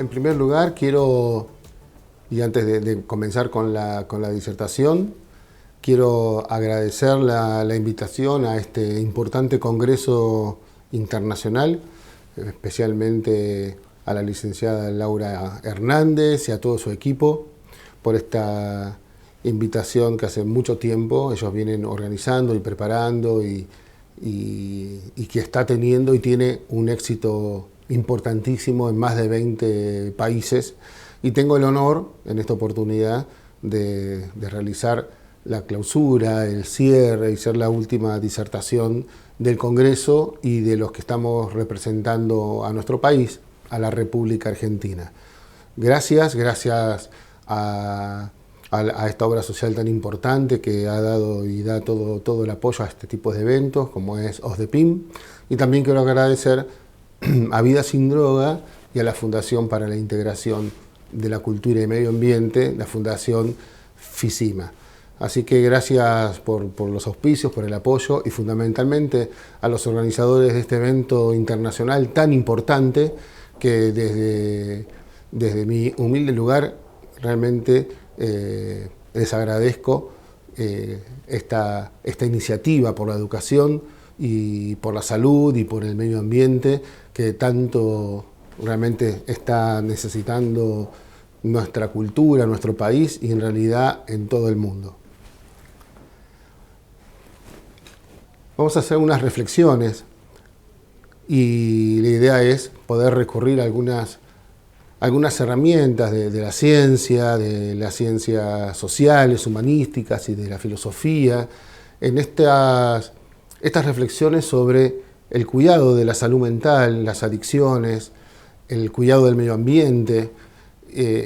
primer lugar quiero, y antes de comenzar con la disertación, quiero agradecer la invitación a este importante congreso internacional, especialmente a la licenciada Laura Hernández y a todo su equipo por esta invitación que hace mucho tiempo ellos vienen organizando y preparando y que está teniendo y tiene un éxito importantísimo en más de 20 países. Y tengo el honor en esta oportunidad de realizar la clausura, el cierre y ser la última disertación del Congreso y de los que estamos representando a nuestro país, a la República Argentina. Gracias a esta obra social tan importante que ha dado y da todo el apoyo a este tipo de eventos, como es OSDEPIM. Y también quiero agradecer a Vida Sin Droga y a la Fundación para la Integración de la Cultura y Medio Ambiente, la Fundación FICIMA. Así que gracias por los auspicios, por el apoyo y fundamentalmente a los organizadores de este evento internacional tan importante que desde mi humilde lugar realmente les agradezco esta iniciativa por la educación y por la salud y por el medio ambiente que tanto realmente está necesitando nuestra cultura, nuestro país y en realidad en todo el mundo. Vamos a hacer unas reflexiones y la idea es poder recurrir a algunas herramientas de las ciencias sociales, humanísticas y de la filosofía en estas reflexiones sobre el cuidado de la salud mental, las adicciones, el cuidado del medio ambiente,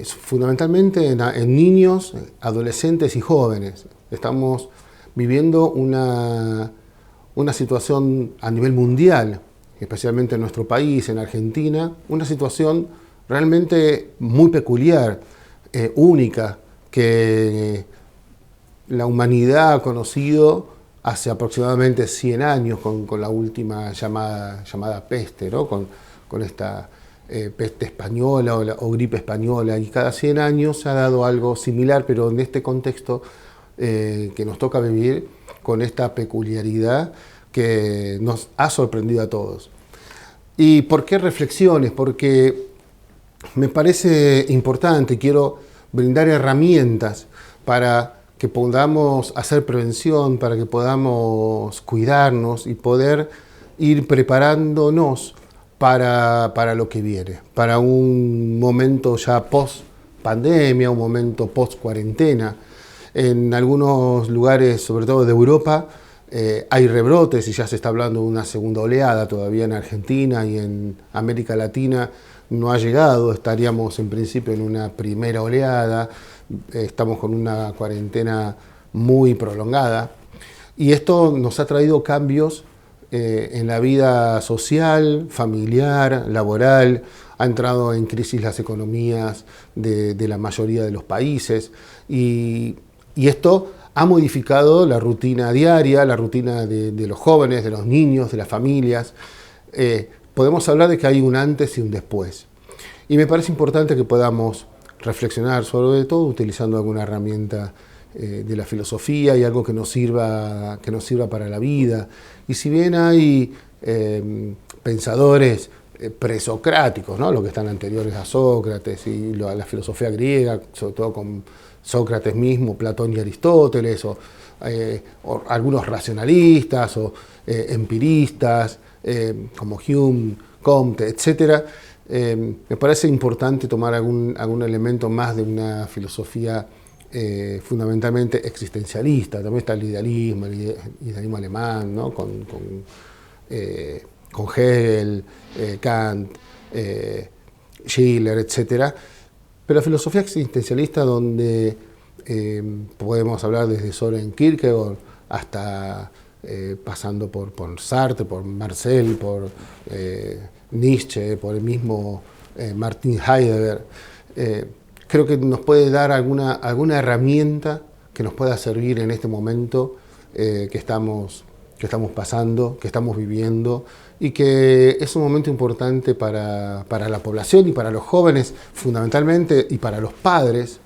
fundamentalmente en niños, adolescentes y jóvenes. Estamos viviendo una situación a nivel mundial, especialmente en nuestro país, en Argentina, una situación realmente muy peculiar, única, que la humanidad ha conocido hace aproximadamente 100 años con la última llamada peste, ¿no? con esta peste española o gripe española, y cada 100 años se ha dado algo similar, pero en este contexto que nos toca vivir con esta peculiaridad que nos ha sorprendido a todos. ¿Y por qué reflexiones? Porque me parece importante, quiero brindar herramientas para que podamos hacer prevención, para que podamos cuidarnos y poder ir preparándonos para lo que viene, para un momento ya post-pandemia, un momento post-cuarentena. En algunos lugares, sobre todo de Europa, hay rebrotes y ya se está hablando de una segunda oleada. Todavía en Argentina y en América Latina no ha llegado, estaríamos en principio en una primera oleada, estamos con una cuarentena muy prolongada y esto nos ha traído cambios en la vida social, familiar, laboral, ha entrado en crisis las economías de la mayoría de los países y esto ha modificado la rutina diaria, la rutina de los jóvenes, de los niños, de las familias. Podemos hablar de que hay un antes y un después. Y me parece importante que podamos reflexionar sobre todo utilizando alguna herramienta de la filosofía y algo que nos sirva para la vida. Y si bien hay pensadores presocráticos, ¿no? Los que están anteriores a Sócrates y a la filosofía griega, sobre todo con Sócrates mismo, Platón y Aristóteles, o algunos racionalistas o empiristas, como Hume, Comte, etc. Me parece importante tomar algún elemento más de una filosofía fundamentalmente existencialista. También está el idealismo alemán, ¿no? con Hegel, Kant, Schiller, etc. Pero la filosofía existencialista, donde podemos hablar desde Søren Kierkegaard hasta pasando por Sartre, por Marcel, por Nietzsche, por el mismo Martin Heidegger, creo que nos puede dar alguna herramienta que nos pueda servir en este momento que estamos que estamos pasando, que estamos viviendo, y que es un momento importante para la población y para los jóvenes fundamentalmente, y para los padres,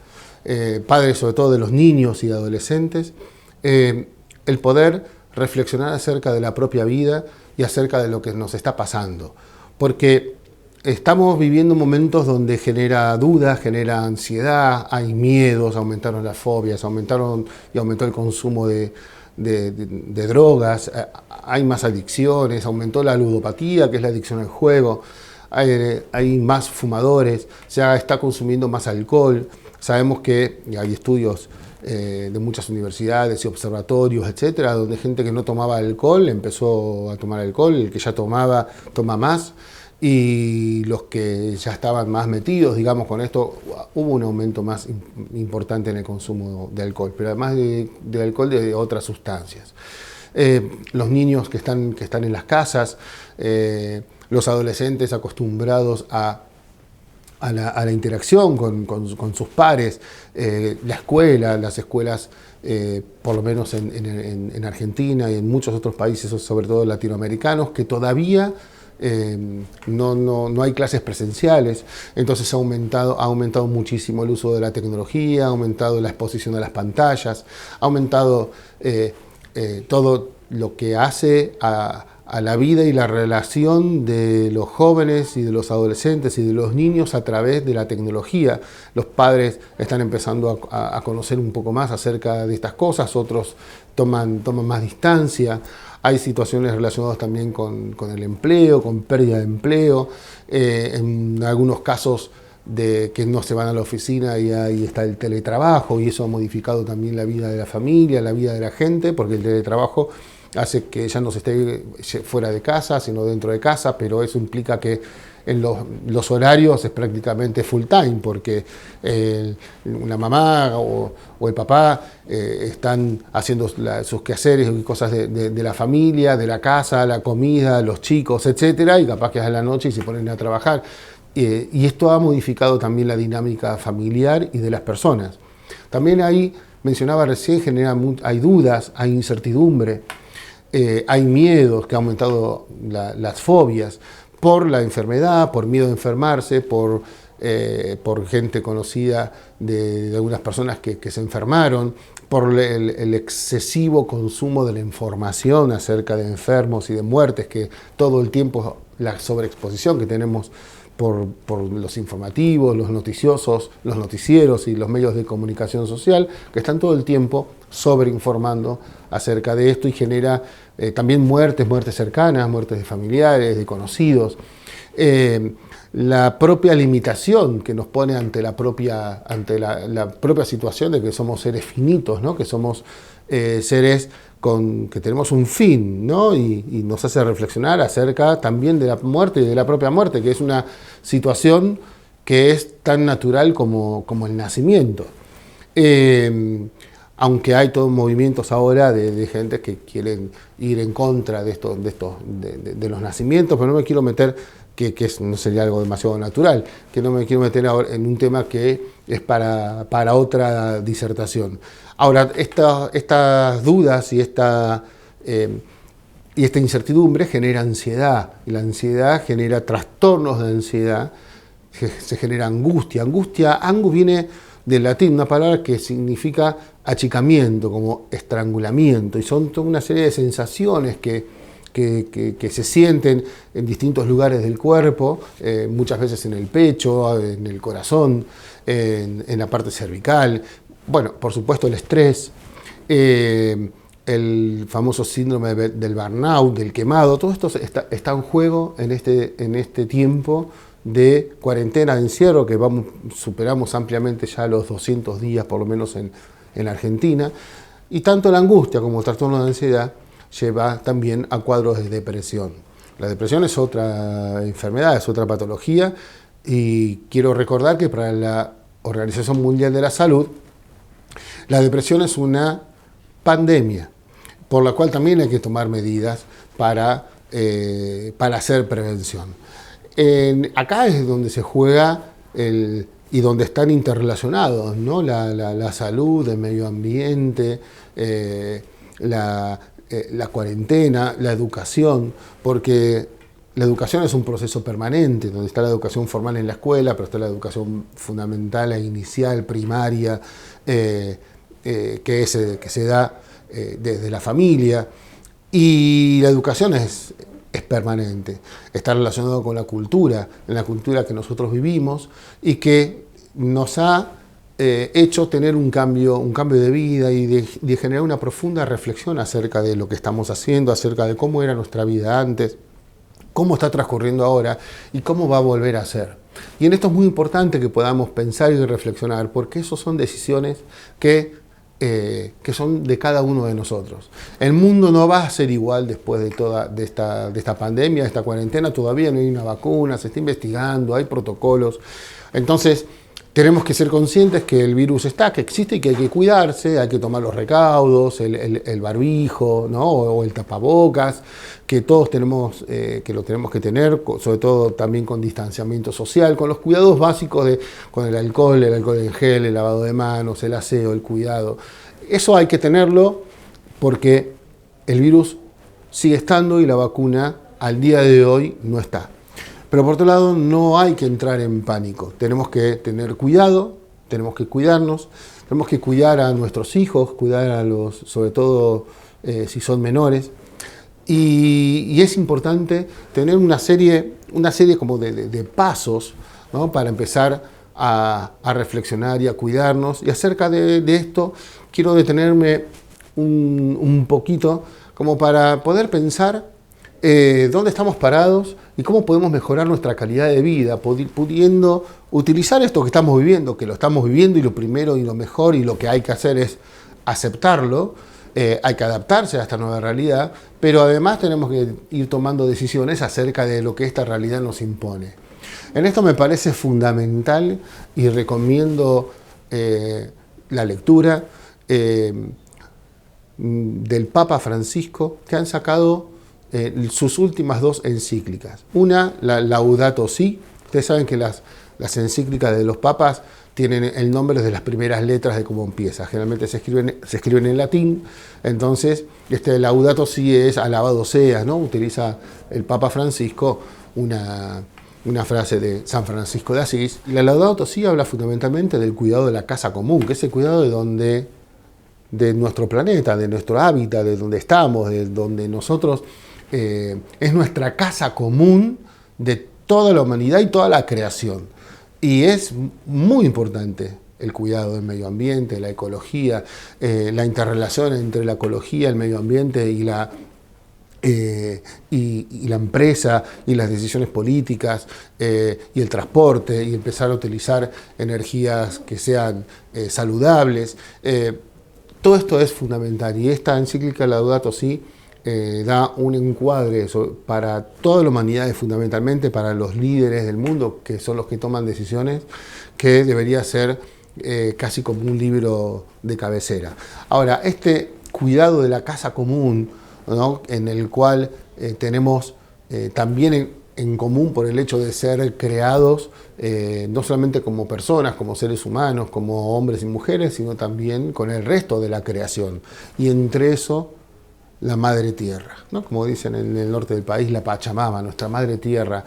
padres sobre todo de los niños y adolescentes, el poder reflexionar acerca de la propia vida y acerca de lo que nos está pasando. Porque estamos viviendo momentos donde genera dudas, genera ansiedad, hay miedos, aumentaron las fobias, aumentó el consumo de drogas, hay más adicciones, aumentó la ludopatía, que es la adicción al juego, hay más fumadores, se está consumiendo más alcohol. Sabemos que hay estudios de muchas universidades y observatorios, etcétera, donde gente que no tomaba alcohol empezó a tomar alcohol, el que ya tomaba, toma más, y los que ya estaban más metidos, digamos, con esto, hubo un aumento más importante en el consumo de alcohol, pero además de alcohol, de otras sustancias. Los niños que están en las casas, los adolescentes acostumbrados a la interacción con sus pares, la escuela, las escuelas, por lo menos en Argentina y en muchos otros países, sobre todo latinoamericanos, que todavía no hay clases presenciales, entonces ha aumentado muchísimo el uso de la tecnología, ha aumentado la exposición a las pantallas, ha aumentado todo lo que hace a la vida y la relación de los jóvenes y de los adolescentes y de los niños a través de la tecnología. Los padres están empezando a conocer un poco más acerca de estas cosas, otros toman más distancia. Hay situaciones relacionadas también con el empleo, con pérdida de empleo, en algunos casos de que no se van a la oficina y ahí está el teletrabajo, y eso ha modificado también la vida de la familia, la vida de la gente, porque el teletrabajo hace que ya no se esté fuera de casa, sino dentro de casa, pero eso implica que en los horarios es prácticamente full time, porque la mamá o el papá están haciendo sus quehaceres y cosas de la familia, de la casa, la comida, los chicos, etcétera, y capaz que es a la noche y se ponen a trabajar. Y esto ha modificado también la dinámica familiar y de las personas. También ahí, mencionaba recién, hay dudas, hay incertidumbre, hay miedos, que ha aumentado las fobias por la enfermedad, por miedo a enfermarse, por gente conocida de algunas personas que se enfermaron, por el excesivo consumo de la información acerca de enfermos y de muertes, que todo el tiempo, la sobreexposición que tenemos por los informativos, los noticiosos, los noticieros y los medios de comunicación social, que están todo el tiempo sobreinformando acerca de esto, y genera también muertes cercanas, muertes de familiares, de conocidos. La propia limitación que nos pone ante la propia situación de que somos seres finitos, ¿no? Que somos seres que tenemos un fin, ¿no? Y nos hace reflexionar acerca también de la muerte y de la propia muerte, que es una situación que es tan natural como el nacimiento. Aunque hay todos movimientos ahora de gente que quieren ir en contra de los nacimientos, pero no me quiero meter, que no sería algo demasiado natural, que no me quiero meter ahora en un tema que es para otra disertación. Ahora, estas dudas y esta incertidumbre genera ansiedad, y la ansiedad genera trastornos de ansiedad, se genera angustia. Angus viene del latín, una palabra que significa achicamiento, como estrangulamiento, y son toda una serie de sensaciones que se sienten en distintos lugares del cuerpo, muchas veces en el pecho, en el corazón, en la parte cervical. Bueno, por supuesto el estrés, el famoso síndrome del burnout, del quemado, todo esto está en juego en este tiempo de cuarentena, de encierro, que superamos ampliamente ya los 200 días, por lo menos en Argentina, y tanto la angustia como el trastorno de ansiedad lleva también a cuadros de depresión. La depresión es otra enfermedad, es otra patología, y quiero recordar que para la Organización Mundial de la Salud, la depresión es una pandemia, por la cual también hay que tomar medidas para hacer prevención. Acá es donde se juega y donde están interrelacionados, ¿no? La salud, el medio ambiente, la cuarentena, la educación, porque la educación es un proceso permanente, donde está la educación formal en la escuela, pero está la educación fundamental e inicial, primaria, que se da desde la familia. Y la educación es permanente, está relacionado con la cultura, en la cultura que nosotros vivimos y que nos ha hecho tener un cambio de vida y de generar una profunda reflexión acerca de lo que estamos haciendo, acerca de cómo era nuestra vida antes, cómo está transcurriendo ahora y cómo va a volver a ser. Y en esto es muy importante que podamos pensar y reflexionar, porque eso son decisiones que son de cada uno de nosotros. El mundo no va a ser igual después de esta pandemia, de esta cuarentena. Todavía no hay una vacuna, se está investigando, hay protocolos. Entonces, tenemos que ser conscientes que el virus está, que existe y que hay que cuidarse, hay que tomar los recaudos, el barbijo, ¿no? o el tapabocas, que todos tenemos, que lo tenemos que tener, sobre todo también con distanciamiento social, con los cuidados básicos con el alcohol en gel, el lavado de manos, el aseo, el cuidado. Eso hay que tenerlo porque el virus sigue estando y la vacuna al día de hoy no está. Pero por otro lado, no hay que entrar en pánico. Tenemos que tener cuidado, tenemos que cuidarnos, tenemos que cuidar a nuestros hijos, cuidar a los, sobre todo si son menores. Y es importante tener una serie como de pasos, ¿no? Para empezar a reflexionar y a cuidarnos. Y acerca de esto, quiero detenerme un poquito como para poder pensar dónde estamos parados y cómo podemos mejorar nuestra calidad de vida, pudiendo utilizar esto que estamos viviendo, que lo estamos viviendo y lo primero y lo mejor y lo que hay que hacer es aceptarlo, hay que adaptarse a esta nueva realidad, pero además tenemos que ir tomando decisiones acerca de lo que esta realidad nos impone. En esto me parece fundamental y recomiendo la lectura del Papa Francisco, que han sacado sus últimas dos encíclicas. Una, la Laudato Si. Ustedes saben que las encíclicas de los papas tienen el nombre de las primeras letras de cómo empieza. Generalmente se escriben en latín. Entonces, Laudato Si es alabado seas, ¿no? Utiliza el Papa Francisco una frase de San Francisco de Asís. La Laudato Si habla fundamentalmente del cuidado de la casa común, que es el cuidado de nuestro planeta, de nuestro hábitat, de donde estamos, de donde nosotros es nuestra casa común de toda la humanidad y toda la creación. Y es muy importante el cuidado del medio ambiente, la ecología, la interrelación entre la ecología, el medio ambiente y la empresa y las decisiones políticas y el transporte y empezar a utilizar energías que sean saludables. Todo esto es fundamental y esta encíclica Laudato Si da un encuadre para toda la humanidad y fundamentalmente para los líderes del mundo, que son los que toman decisiones, que debería ser casi como un libro de cabecera. Ahora, este cuidado de la casa común, ¿no? En el cual tenemos también en común por el hecho de ser creados no solamente como personas, como seres humanos, como hombres y mujeres, sino también con el resto de la creación. Y entre eso, la Madre Tierra, ¿no? Como dicen en el norte del país, la Pachamama, nuestra Madre Tierra,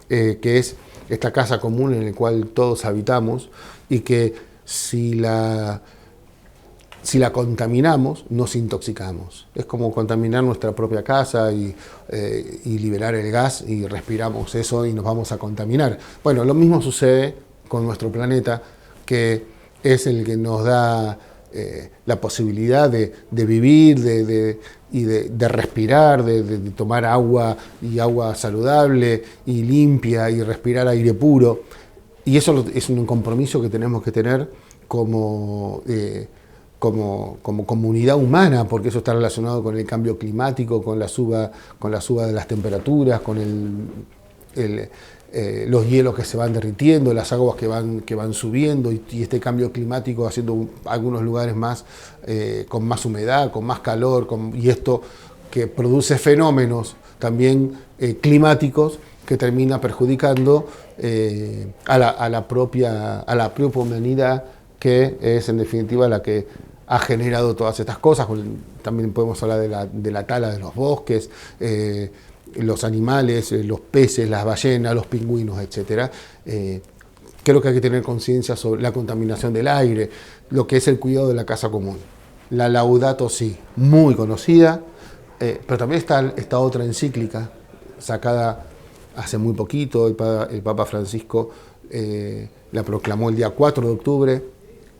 que es esta casa común en la cual todos habitamos y que si la contaminamos, nos intoxicamos. Es como contaminar nuestra propia casa y liberar el gas y respiramos eso y nos vamos a contaminar. Bueno, lo mismo sucede con nuestro planeta, que es el que nos da la posibilidad de vivir y de respirar, de tomar agua y agua saludable y limpia y respirar aire puro. Y eso es un compromiso que tenemos que tener como comunidad humana, porque eso está relacionado con el cambio climático, con la suba de las temperaturas, con los hielos que se van derritiendo, las aguas que van subiendo y este cambio climático haciendo algunos lugares más con más humedad, con más calor, y esto que produce fenómenos también climáticos que termina perjudicando a la propia humanidad, que es en definitiva la que ha generado todas estas cosas. También podemos hablar de la tala de los bosques, los animales, los peces, las ballenas, los pingüinos, etc. Creo que hay que tener conciencia sobre la contaminación del aire, lo que es el cuidado de la casa común. La Laudato Si, muy conocida, pero también está esta otra encíclica, sacada hace muy poquito. El Papa Francisco la proclamó el día 4 de octubre,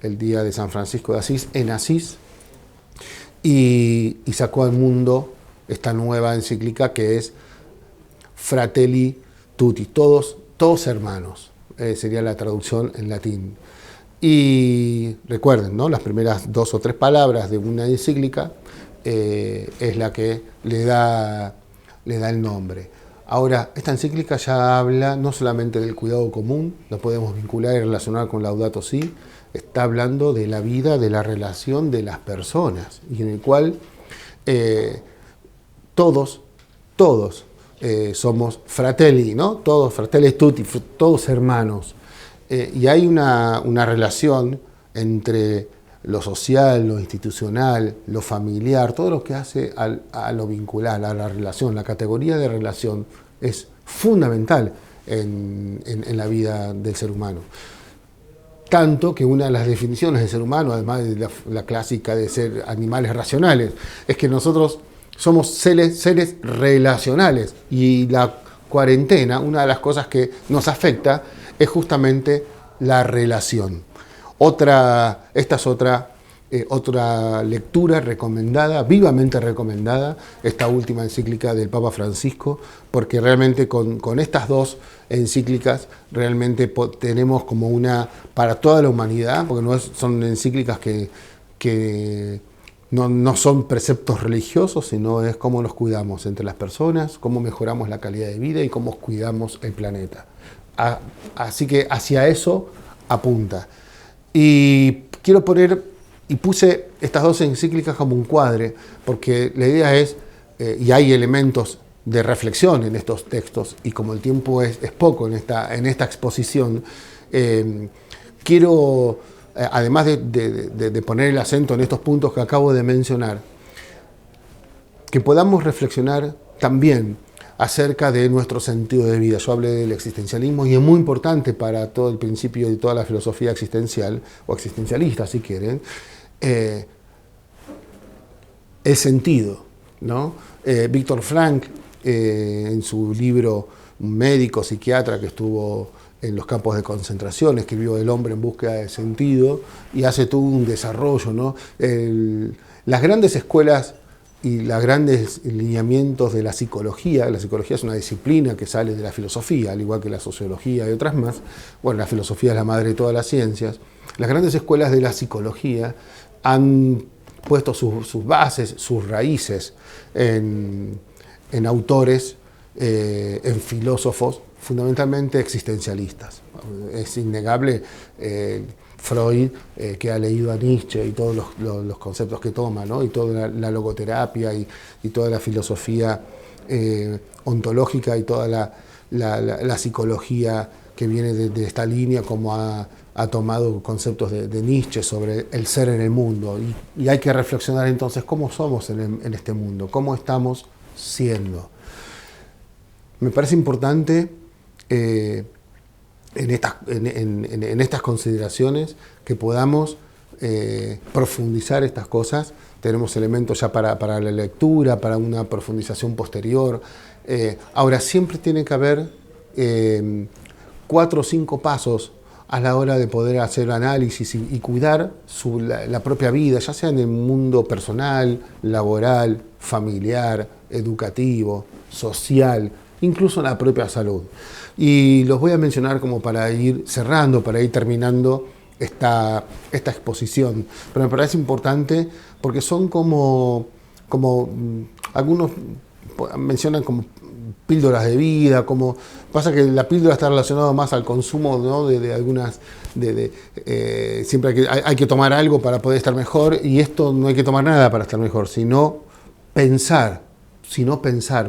el día de San Francisco de Asís, en Asís, y sacó al mundo esta nueva encíclica que es Fratelli Tutti, todos hermanos, sería la traducción en latín. Y recuerden, ¿no? Las primeras 2 o 3 palabras de una encíclica es la que le da el nombre. Ahora, esta encíclica ya habla no solamente del cuidado común, lo podemos vincular y relacionar con Laudato Si, está hablando de la vida, de la relación de las personas, y en el cual todos somos fratelli, ¿no? Todos, fratelli tutti, todos hermanos. Y hay una relación entre lo social, lo institucional, lo familiar, todo lo que hace a lo vincular, a la relación. La categoría de relación es fundamental en la vida del ser humano. Tanto que una de las definiciones del ser humano, además de la clásica de ser animales racionales, es que nosotros somos seres relacionales, y la cuarentena, una de las cosas que nos afecta es justamente la relación. Esta es otra lectura recomendada, vivamente recomendada, esta última encíclica del Papa Francisco, porque realmente con estas 2 encíclicas realmente tenemos como una para toda la humanidad, porque son encíclicas que no son preceptos religiosos, sino es cómo nos cuidamos entre las personas, cómo mejoramos la calidad de vida y cómo cuidamos el planeta. Así que hacia eso apunta. Y quiero puse estas 2 encíclicas como un cuadre, porque la idea es, y hay elementos de reflexión en estos textos, y como el tiempo es poco en esta exposición, quiero, además de poner el acento en estos puntos que acabo de mencionar, que podamos reflexionar también acerca de nuestro sentido de vida. Yo hablé del existencialismo, y es muy importante para todo el principio y toda la filosofía existencial, o existencialista si quieren, el sentido, ¿no? Viktor Frankl, en su libro, un médico psiquiatra que estuvo en los campos de concentración, escribió El hombre en búsqueda de sentido, y hace todo un desarrollo, ¿no? Las grandes escuelas y los grandes lineamientos de la psicología es una disciplina que sale de la filosofía, al igual que la sociología y otras más. Bueno, la filosofía es la madre de todas las ciencias. Las grandes escuelas de la psicología han puesto sus bases, sus raíces en autores, en filósofos, fundamentalmente existencialistas. Es innegable Freud, que ha leído a Nietzsche y todos los conceptos que toma, ¿no? Y toda la logoterapia y toda la filosofía ontológica y toda la psicología que viene de esta línea, como ha tomado conceptos de Nietzsche sobre el ser en el mundo. Y hay que reflexionar entonces cómo somos en este mundo, cómo estamos siendo. Me parece importante en estas consideraciones que podamos profundizar estas cosas. Tenemos elementos ya para la lectura, para una profundización posterior. Ahora, siempre tiene que haber 4 o 5 pasos a la hora de poder hacer análisis y cuidar la propia vida, ya sea en el mundo personal, laboral, familiar, educativo, social, incluso en la propia salud. Y los voy a mencionar como para ir cerrando, para ir terminando esta exposición. Pero me parece importante porque son como algunos mencionan como píldoras de vida, como pasa que la píldora está relacionada más al consumo, ¿no? de algunas, siempre hay que tomar algo para poder estar mejor, y esto no hay que tomar nada para estar mejor, sino pensar,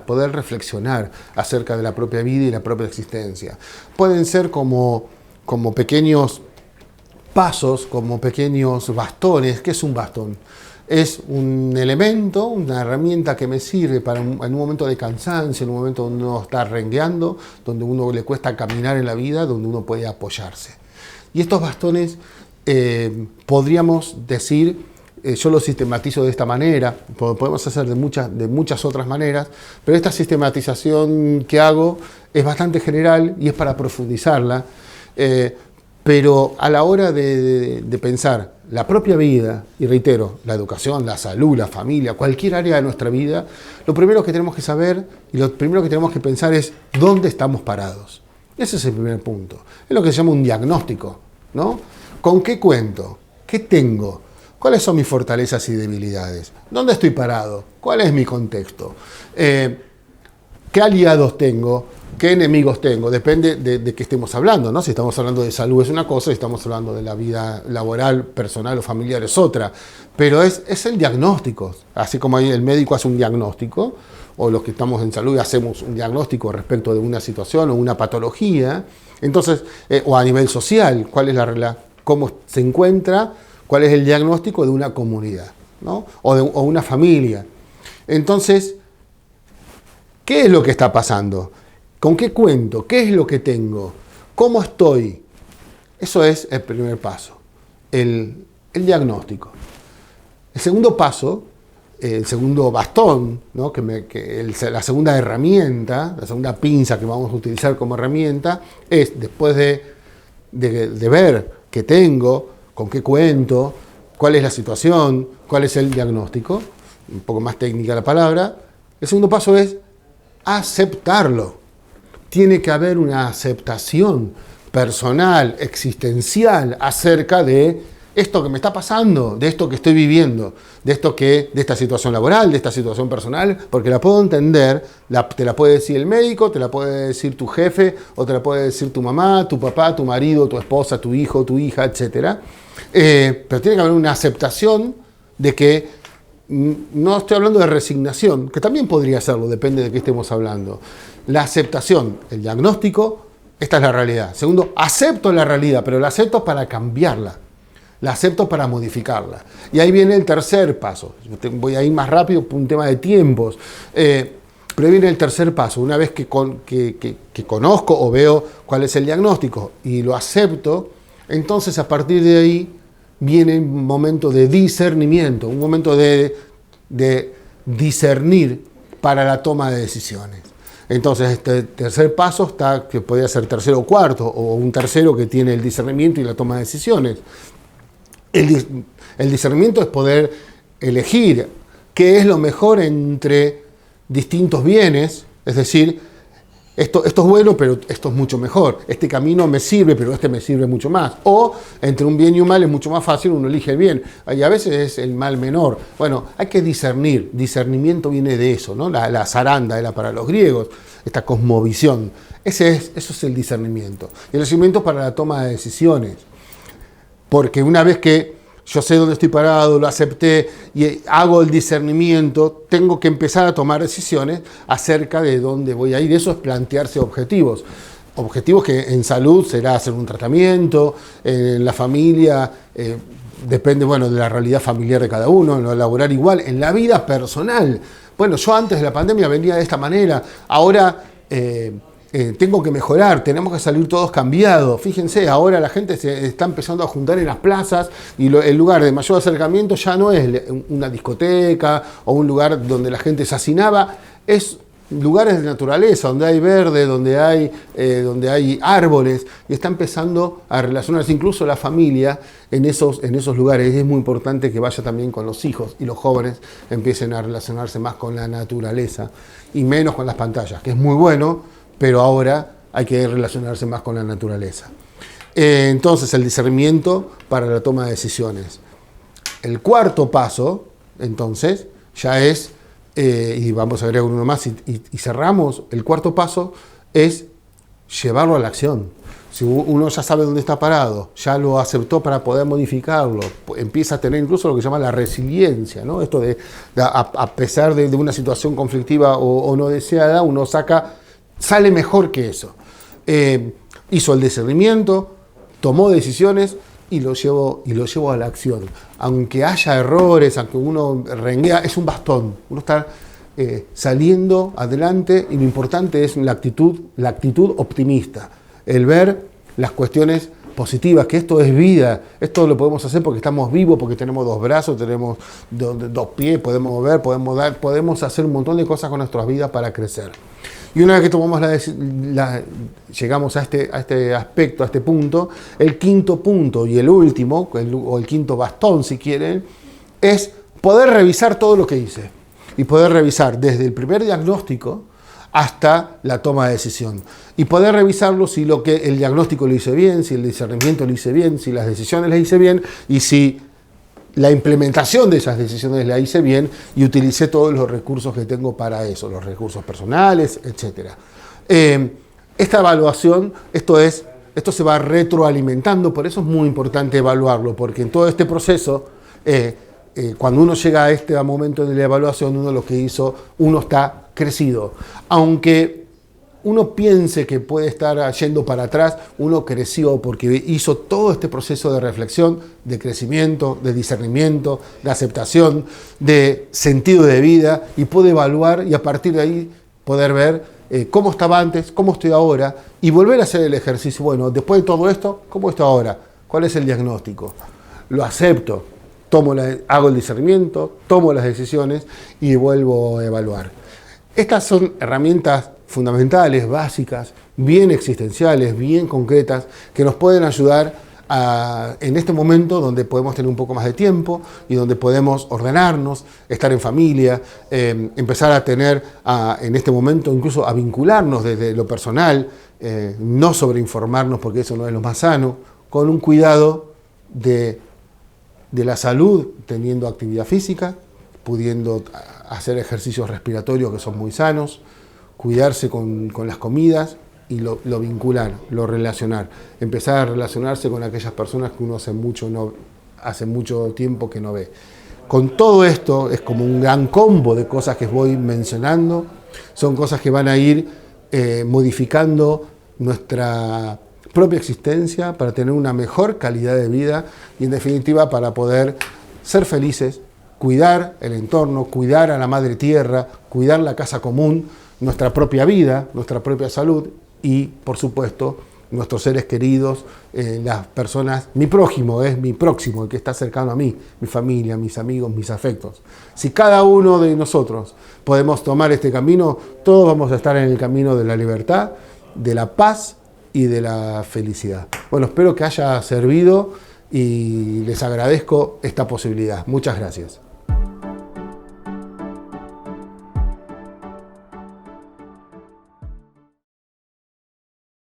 poder reflexionar acerca de la propia vida y la propia existencia. Pueden ser como pequeños pasos, como pequeños bastones. ¿Qué es un bastón? Es un elemento, una herramienta que me sirve para en un momento de cansancio, en un momento donde uno está rengueando, donde uno le cuesta caminar en la vida, donde uno puede apoyarse. Y estos bastones podríamos decir, yo los sistematizo de esta manera, podemos hacer de muchas otras maneras, pero esta sistematización que hago es bastante general y es para profundizarla, pero a la hora de pensar la propia vida, y reitero, la educación, la salud, la familia, cualquier área de nuestra vida, lo primero que tenemos que saber y lo primero que tenemos que pensar es dónde estamos parados. Ese es el primer punto. Es lo que se llama un diagnóstico, ¿no? ¿Con qué cuento? ¿Qué tengo? ¿Cuáles son mis fortalezas y debilidades? ¿Dónde estoy parado? ¿Cuál es mi contexto? ¿Qué aliados tengo? ¿Qué enemigos tengo? Depende de qué estemos hablando, ¿no? Si estamos hablando de salud es una cosa, si estamos hablando de la vida laboral, personal o familiar es otra. Pero es el diagnóstico. Así como el médico hace un diagnóstico, o los que estamos en salud hacemos un diagnóstico respecto de una situación o una patología. Entonces, o a nivel social, ¿cuál es la regla? ¿Cómo se encuentra? ¿Cuál es el diagnóstico de una comunidad, ¿no? o una familia? Entonces, ¿qué es lo que está pasando? ¿Con qué cuento? ¿Qué es lo que tengo? ¿Cómo estoy? Eso es el primer paso, el diagnóstico. El segundo paso, el segundo bastón, ¿no? La segunda herramienta, la segunda pinza que vamos a utilizar como herramienta, es después de ver qué tengo, con qué cuento, cuál es la situación, cuál es el diagnóstico, un poco más técnica la palabra. El segundo paso es aceptarlo. Tiene que haber una aceptación personal, existencial, acerca de esto que me está pasando, de esto que estoy viviendo, de esta situación laboral, de esta situación personal, porque la puedo entender, te la puede decir el médico, te la puede decir tu jefe, o te la puede decir tu mamá, tu papá, tu marido, tu esposa, tu hijo, tu hija, etc. Pero tiene que haber una aceptación de que no estoy hablando de resignación, que también podría serlo, depende de qué estemos hablando. La aceptación, el diagnóstico, esta es la realidad. Segundo, acepto la realidad, pero la acepto para cambiarla. La acepto para modificarla. Y ahí viene el tercer paso. Voy a ir más rápido por un tema de tiempos. Pero ahí viene el tercer paso. Una vez que conozco o veo cuál es el diagnóstico y lo acepto, entonces a partir de ahí viene un momento de discernimiento, un momento de discernir para la toma de decisiones. Entonces este tercer paso está, que podría ser tercero o cuarto, o un tercero que tiene el discernimiento y la toma de decisiones. El discernimiento es poder elegir qué es lo mejor entre distintos bienes, es decir, esto es bueno, pero esto es mucho mejor. Este camino me sirve, pero este me sirve mucho más. O entre un bien y un mal es mucho más fácil, uno elige el bien. Y a veces es el mal menor. Bueno, hay que discernir. Discernimiento viene de eso, ¿no? La zaranda era para los griegos, esta cosmovisión. Eso es el discernimiento. Y el discernimiento para la toma de decisiones. Porque una vez que yo sé dónde estoy parado, lo acepté y hago el discernimiento, tengo que empezar a tomar decisiones acerca de dónde voy a ir. Eso es plantearse objetivos. Objetivos que en salud será hacer un tratamiento, en la familia, depende de la realidad familiar de cada uno, en lo laboral igual, en la vida personal. Bueno, yo antes de la pandemia venía de esta manera, ahora tengo que mejorar, tenemos que salir todos cambiados. Fíjense, ahora la gente se está empezando a juntar en las plazas y el lugar de mayor acercamiento ya no es una discoteca o un lugar donde la gente se hacinaba, es lugares de naturaleza, donde hay verde, donde hay árboles, y está empezando a relacionarse incluso la familia en esos lugares. Y es muy importante que vaya también con los hijos y los jóvenes empiecen a relacionarse más con la naturaleza y menos con las pantallas, que es muy bueno, pero ahora hay que relacionarse más con la naturaleza. Entonces, el discernimiento para la toma de decisiones. El cuarto paso, entonces, ya es, y vamos a agregar uno más y cerramos, el cuarto paso es llevarlo a la acción. Si uno ya sabe dónde está parado, ya lo aceptó para poder modificarlo, empieza a tener incluso lo que se llama la resiliencia, ¿no? Esto a pesar de una situación conflictiva o no deseada, uno sale mejor que eso. Hizo el discernimiento, tomó decisiones, y lo llevo a la acción. Aunque haya errores, aunque uno renguea, es un bastón. Uno está saliendo adelante y lo importante es la actitud optimista. El ver las cuestiones positivas, que esto es vida, esto lo podemos hacer porque estamos vivos, porque tenemos 2 brazos, tenemos 2 pies, podemos mover, podemos hacer un montón de cosas con nuestras vidas para crecer. Y una vez que tomamos llegamos a este aspecto, a este punto, el quinto punto y el último, o el quinto bastón si quieren, es poder revisar todo lo que hice. Y poder revisar desde el primer diagnóstico hasta la toma de decisión. Y poder revisarlo si el diagnóstico lo hice bien, si el discernimiento lo hice bien, si las decisiones las hice bien y si la implementación de esas decisiones la hice bien y utilicé todos los recursos que tengo para eso, los recursos personales, etc. Esta evaluación, esto se va retroalimentando, por eso es muy importante evaluarlo, porque en todo este proceso, cuando uno llega a este momento de la evaluación, uno está crecido. Aunque uno piense que puede estar yendo para atrás, uno creció porque hizo todo este proceso de reflexión, de crecimiento, de discernimiento, de aceptación, de sentido de vida, y puede evaluar y a partir de ahí poder ver cómo estaba antes, cómo estoy ahora, y volver a hacer el ejercicio. Bueno, después de todo esto, ¿cómo estoy ahora? ¿Cuál es el diagnóstico? Lo acepto, hago el discernimiento, tomo las decisiones y vuelvo a evaluar. Estas son herramientas fundamentales, básicas, bien existenciales, bien concretas, que nos pueden ayudar en este momento donde podemos tener un poco más de tiempo y donde podemos ordenarnos, estar en familia, empezar a tener, en este momento incluso a vincularnos desde lo personal, no sobreinformarnos porque eso no es lo más sano, con un cuidado de la salud, teniendo actividad física, pudiendo hacer ejercicios respiratorios que son muy sanos, cuidarse con las comidas y lo vincular, lo relacionar. Empezar a relacionarse con aquellas personas que uno hace mucho tiempo que no ve. Con todo esto es como un gran combo de cosas que voy mencionando. Son cosas que van a ir modificando nuestra propia existencia para tener una mejor calidad de vida y en definitiva para poder ser felices, cuidar el entorno, cuidar a la madre tierra, cuidar la casa común, nuestra propia vida, nuestra propia salud y, por supuesto, nuestros seres queridos, las personas, mi prójimo es mi próximo, el que está cercano a mí, mi familia, mis amigos, mis afectos. Si cada uno de nosotros podemos tomar este camino, todos vamos a estar en el camino de la libertad, de la paz y de la felicidad. Bueno, espero que haya servido y les agradezco esta posibilidad. Muchas gracias.